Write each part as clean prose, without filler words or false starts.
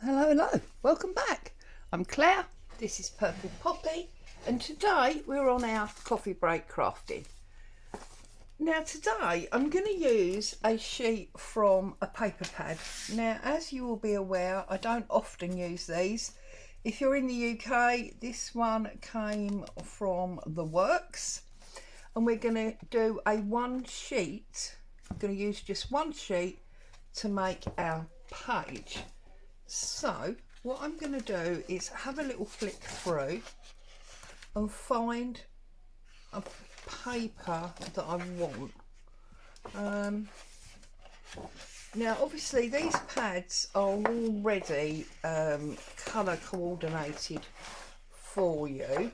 Hello, welcome back. I'm Claire, this is Purple Poppy, and today we're on our coffee break crafting. Now today I'm going to use a sheet from a paper pad. Now as you will be aware, I don't often use these. If you're in the UK, this one came from The Works, and we're going to do a one sheet. I'm going to use just one sheet to make our page. So what I'm going to do is have a little flick through and find a paper that I want. Now obviously these pads are already colour coordinated for you.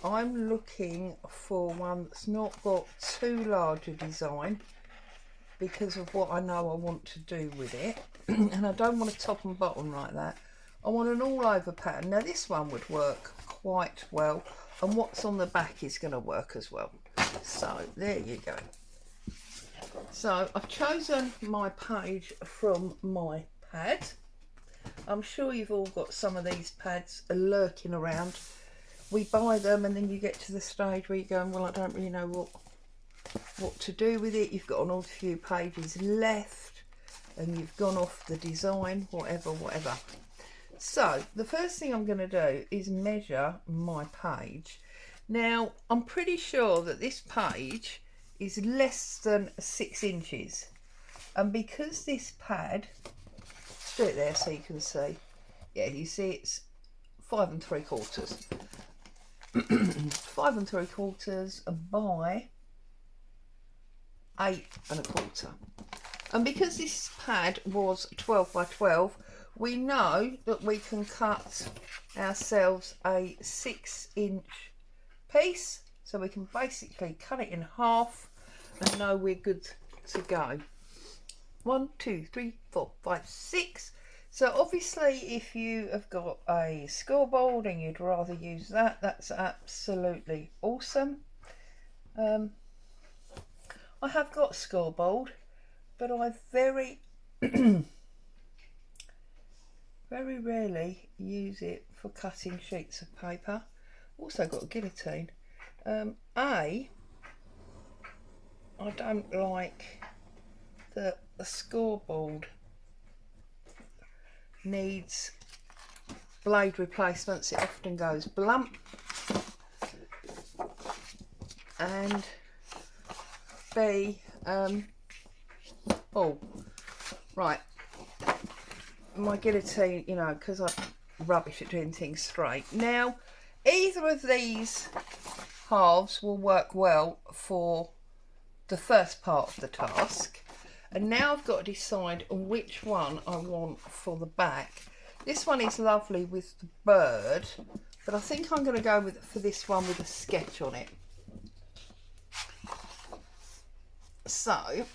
I'm looking for one that's not got too large a design because of what I know I want to do with it. And I don't want a top and bottom like that. I want an all over pattern. Now this one would work quite well, and what's on the back is going to work as well. So there you go. So I've chosen my page from my pad. I'm sure you've all got some of these pads lurking around. We buy them and then you get to the stage where you're going, well, I don't really know what to do with it. You've got an odd few pages left and you've gone off the design, whatever. So the first thing I'm going to do is measure my page. Now I'm pretty sure that this page is less than 6 inches, and because this pad, let's do it there so you can see. Yeah, you see it's 5 3/4. 5 3/4 by 8 1/4. And because this pad was 12 by 12, we know that we can cut ourselves a 6-inch piece. So we can basically cut it in half and know we're good to go. 1, 2, 3, 4, 5, 6. So obviously if you have got a scoreboard and you'd rather use that, that's absolutely awesome. I have got a scoreboard, but I very rarely use it for cutting sheets of paper. Also got a guillotine. I don't like that the scoreboard needs blade replacements. It often goes blunt, and B, oh right, my guillotine, you know, because I'm rubbish at doing things straight. Now either of these halves will work well for the first part of the task, and now I've got to decide on which one I want for the back. This one is lovely with the bird, but I think I'm going to go for this one with a sketch on it. So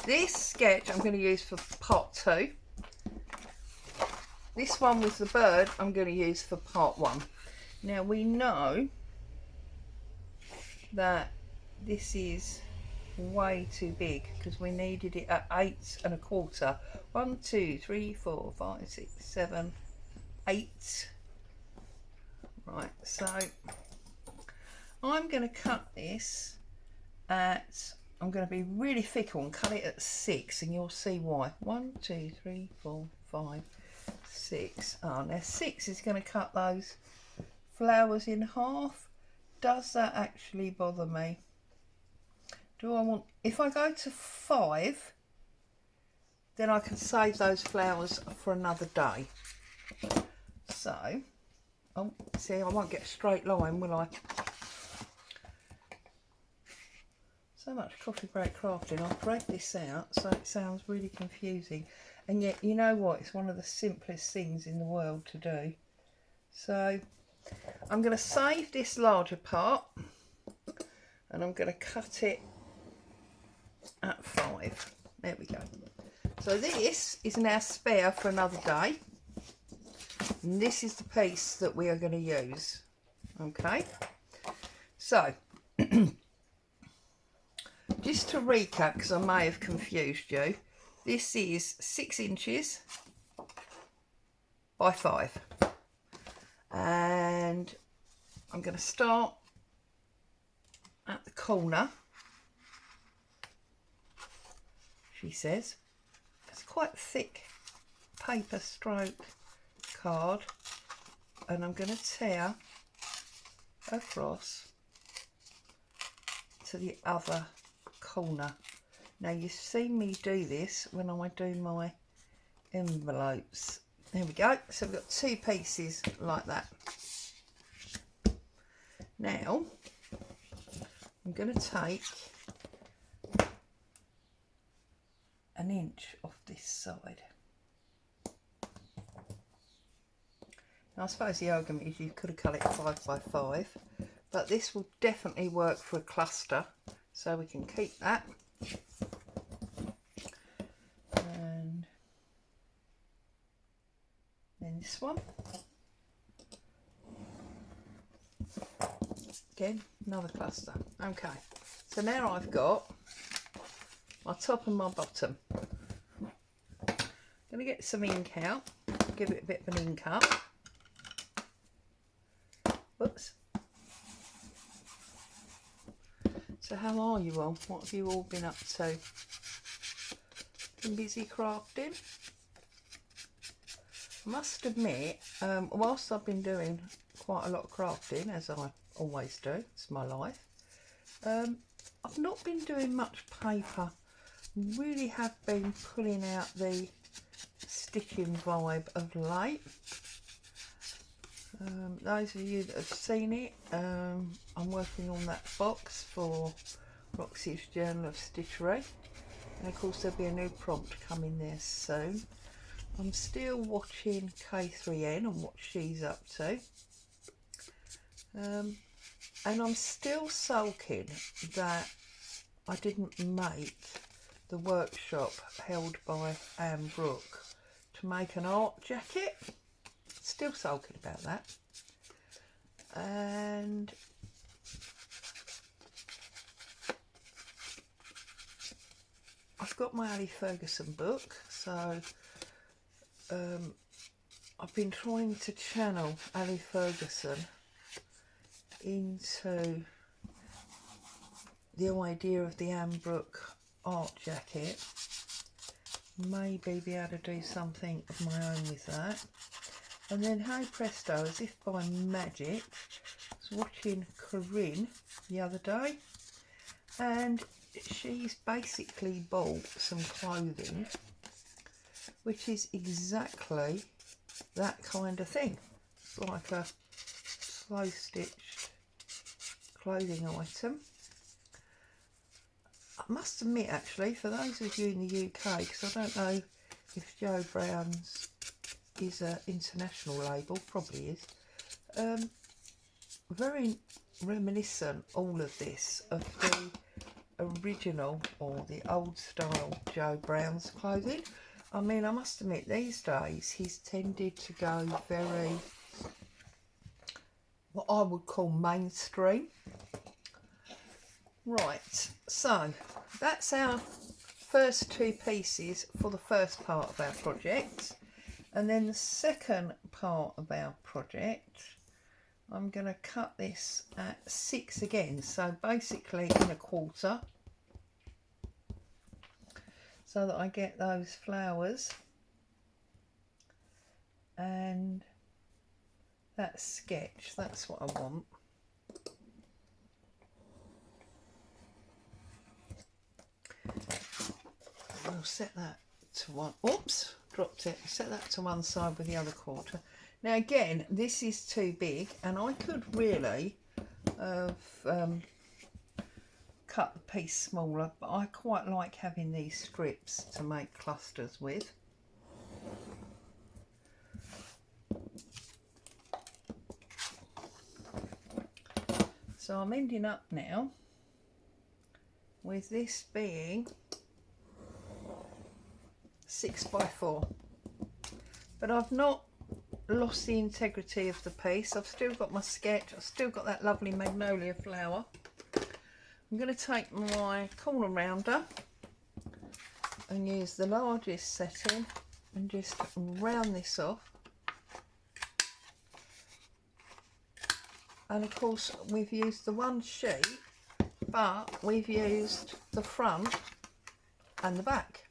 this sketch I'm going to use for part 2. This one with the bird I'm going to use for part 1. Now we know that this is way too big because we needed it at 8 1/4. 1, 2, 3, 4, 5, 6, 7, 8. Right, so I'm going to cut this at, I'm going to be really fickle and cut it at 6, and you'll see why. 1, 2, 3, 4, 5, 6. Oh, now 6 is going to cut those flowers in half. Does that actually bother me? Do I want, if I go to 5, then I can save those flowers for another day. So, oh, see, I won't get a straight line, will I? So much coffee break crafting. I've read this out so it sounds really confusing, and yet you know what, it's one of the simplest things in the world to do. So I'm going to save this larger part and I'm going to cut it at 5. There we go. So this is now spare for another day, and this is the piece that we are going to use. Okay, so just to recap, because I may have confused you, this is 6 inches by 5. And I'm going to start at the corner, she says. It's quite thick paper stroke card, and I'm going to tear across to the other corner. Now you've seen me do this when I do my envelopes. There we go. So we've got 2 pieces like that. Now I'm going to take 1 inch off this side. Now I suppose the argument is you could have cut it 5 by 5, but this will definitely work for a cluster, so we can keep that. And then this one. Again, another cluster. Okay, so now I've got my top and my bottom. I'm going to get some ink out, give it a bit of an ink up. Whoops. So how are you all? What have you all been up to? Been busy crafting? I must admit, whilst I've been doing quite a lot of crafting, as I always do, it's my life, I've not been doing much paper. Really have been pulling out the stitching vibe of late. Those of you that have seen it, I'm working on that box for Roxy's Journal of Stitchery, and of course there'll be a new prompt coming there soon. I'm still watching K3N and what she's up to, and I'm still sulking that I didn't make the workshop held by Anne Brooke to make an art jacket. Still sulking about that. And I've got my Ali Ferguson book, so I've been trying to channel Ali Ferguson into the idea of the Anne Brooke art jacket. Maybe be able to do something of my own with that. And then, hey presto, as if by magic, I was watching Corinne the other day, and she's basically bought some clothing which is exactly that kind of thing. It's like a slow stitched clothing item. I must admit, actually, for those of you in the UK, because I don't know if Jo Brown's is an international label, probably is, very reminiscent, all of this, of the original or the old style Jo Brown's clothing. I mean, I must admit, these days he's tended to go very, what I would call mainstream. Right, so that's our first 2 pieces for the first part of our project. And then the second part of our project, I'm going to cut this at 6 again, so basically in a quarter, so that I get those flowers and that sketch. That's what I want. We'll set that to one. Oops, dropped it. Set that to one side with the other quarter. Now again, this is too big, and I could really have cut the piece smaller, but I quite like having these strips to make clusters with. So I'm ending up now with this being 6 by 4, but I've not lost the integrity of the piece. I've still got my sketch, I've still got that lovely magnolia flower. I'm going to take my corner rounder and use the largest setting and just round this off and of course we've used the one sheet, but we've used the front and the back,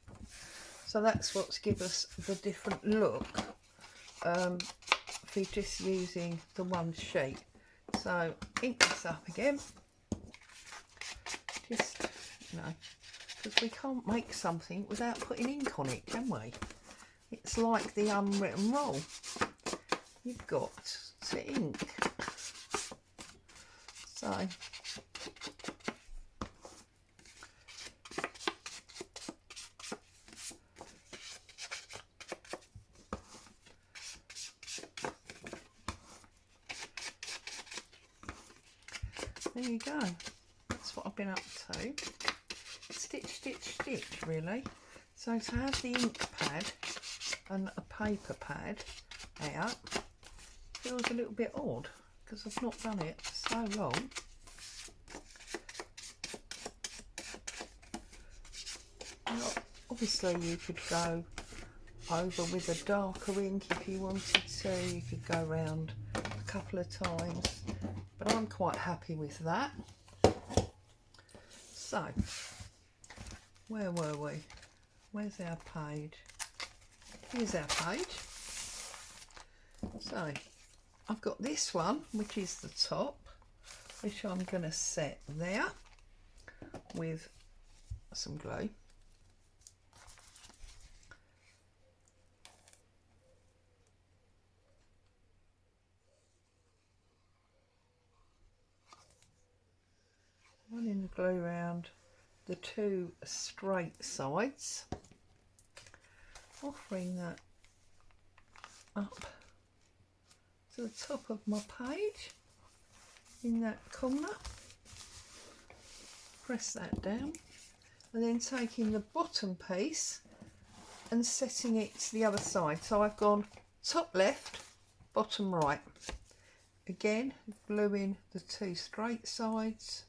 so that's what's give us the different look for just using the one sheet. So ink this up again, just, you know, because we can't make something without putting ink on it, can we? It's like the unwritten rule, you've got to ink. So there you go, that's what I've been up to. Stitch, stitch, stitch, really. So to have the ink pad and a paper pad out feels a little bit odd because I've not done it for so long. Now, obviously you could go over with a darker ink if you wanted to, you could go around a couple of times, but I'm quite happy with that. So where were we? Where's our page? Here's our page. So I've got this one, which is the top, which I'm going to set there with some glue. Running the glue around the two straight sides, offering that up to the top of my page in that corner. Press that down and then taking the bottom piece and setting it to the other side. So I've gone top left, bottom right. Again, gluing the two straight sides.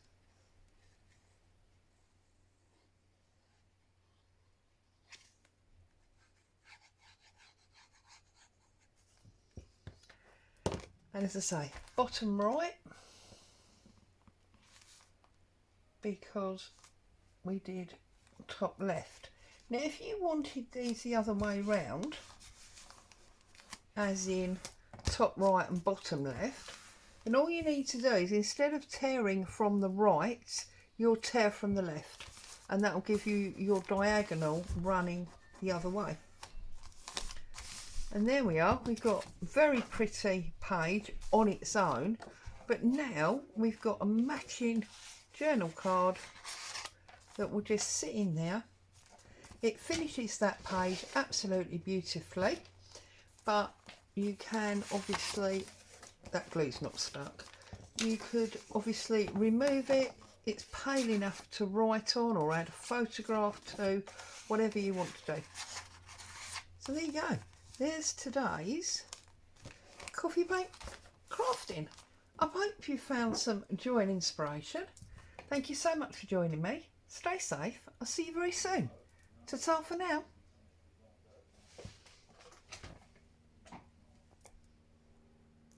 And as I say, bottom right, because we did top left. Now if you wanted these the other way round, as in top right and bottom left, then all you need to do is, instead of tearing from the right, you'll tear from the left, and that will give you your diagonal running the other way. And there we are, we've got a very pretty page on its own, but now we've got a matching journal card that will just sit in there. It finishes that page absolutely beautifully, but you can obviously, that glue's not stuck, you could obviously remove it. It's pale enough to write on or add a photograph to, whatever you want to do. So there you go. There's today's coffee break crafting. I hope you found some joy and inspiration. Thank you so much for joining me. Stay safe. I'll see you very soon. Ta-ta for now.